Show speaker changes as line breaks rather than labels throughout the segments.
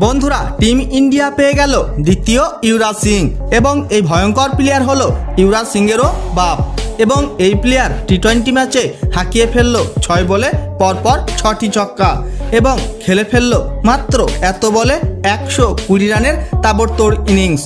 বন্ধুরা team India পেয়ে গেল দ্বিতীয় युवराज सिंह এবং এই ভয়ঙ্কর প্লেয়ার হলো युवराज সিংয়েরও বাপ এবং এই প্লেয়ার টি20 ম্যাচে হাঁকিয়ে ফেললো 6 বলে পরপর 6টি ছক্কা এবং খেলে ফেললো মাত্র এত বলে 120 রানের তাবড়তোড় ইনিংস।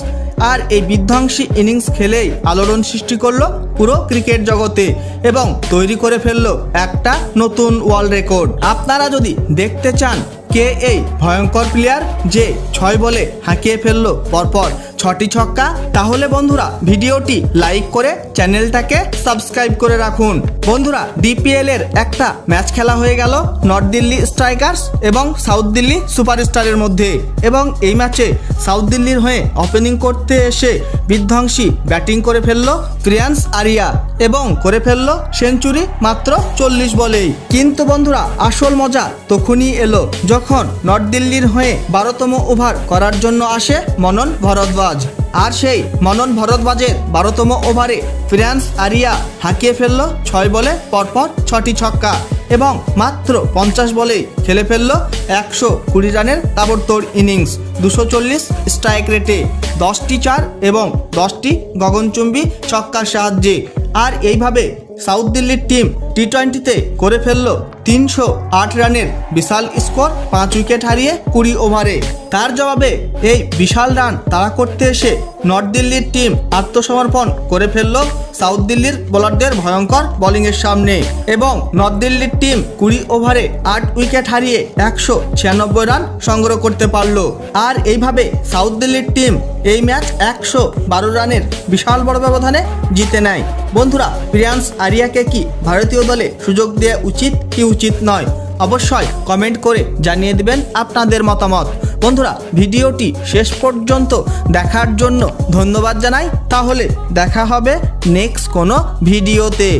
আর এই বিধ্বংসী ইনিংস খেলেই আলোড়ন সৃষ্টি করলো পুরো ক্রিকেট জগতে এবং তৈরি করে ফেললো একটা নতুন ওয়ার্ল্ড রেকর্ড। আপনারা যদি দেখতে চান কে এই ভয়ঙ্কর প্লেয়ার যে 6 বলে হাঁকিয়ে ফেললো পরপর 6টি ছক্কা, তাহলে বন্ধুরা ভিডিওটি লাইক করে চ্যানেলটাকে সাবস্ক্রাইব করে রাখুন। বন্ধুরা ডিপিএল এর একটা ম্যাচ খেলা হয়ে গেল নর্থ দিল্লি স্ট্রাইকার্স এবং সাউথ দিল্লি সুপারস্টারের মধ্যে এবং এই ম্যাচে সাউথ দিল্লির হয়ে ওপেনিং করতে এসে বিধ্বংসী ব্যাটিং করে ফেললো শ্রেয়াস আরিয়া এবং করে ফেললো সেঞ্চুরি মাত্র 40 বলেই। কিন্তু বন্ধুরা আসল মজা তখনই এলো যখন নর্থ দিল্লির হয়ে 12তম ওভার করার জন্য আসে মনন ভরদ্বাজ। আর সেই মনন ভরদ্বাজের 12তম ওভারে শ্রেয়াস আরিয়া হাঁকিয়ে ফেললো 6 বলে পরপর 6টি ছক্কা এবং মাত্র 50 বলেই খেলে ফেললো 120 রানের তাবড়তোড় ইনিংস 240 স্ট্রাইক রেটে 10টি 4 এবং 10টি গগনচুম্বী ছক্কার সাহায্যে। আর এইভাবে সাউথ দিল্লির টিম টি20তে করে ফেললো 308 রানের বিশাল স্কোর 5 উইকেট হারিয়ে 20 ওভারে। তার জবাবে এই বিশাল রান তাড়া করতে এসে নর্থ দিল্লির টিম আত্মসমর্পণ করে ফেললো সাউথ দিল্লির বোলারদের ভয়ঙ্কর বোলিংয়ের সামনে এবং নর্থ দিল্লির টিম 20 ওভারে 8 উইকেট হারিয়ে 196 রান সংগ্রহ করতে পারলো। আর এইভাবে সাউথ দিল্লির টিম এই ম্যাচ 112 রানের বিশাল বড় ব্যবধানে জিতে নেয়। বন্ধুরা শ্রেয়াস আরিয়াকে কি ভারতীয় দলে সুযোগ দেওয়া উচিত কি উচিত নয় অবশ্যই কমেন্ট করে জানিয়ে দিবেন আপনাদের মতামত। বন্ধুরা ভিডিওটি শেষ পর্যন্ত দেখার জন্য ধন্যবাদ জানাই। তাহলে দেখা হবে নেক্সট কোনো ভিডিওতে।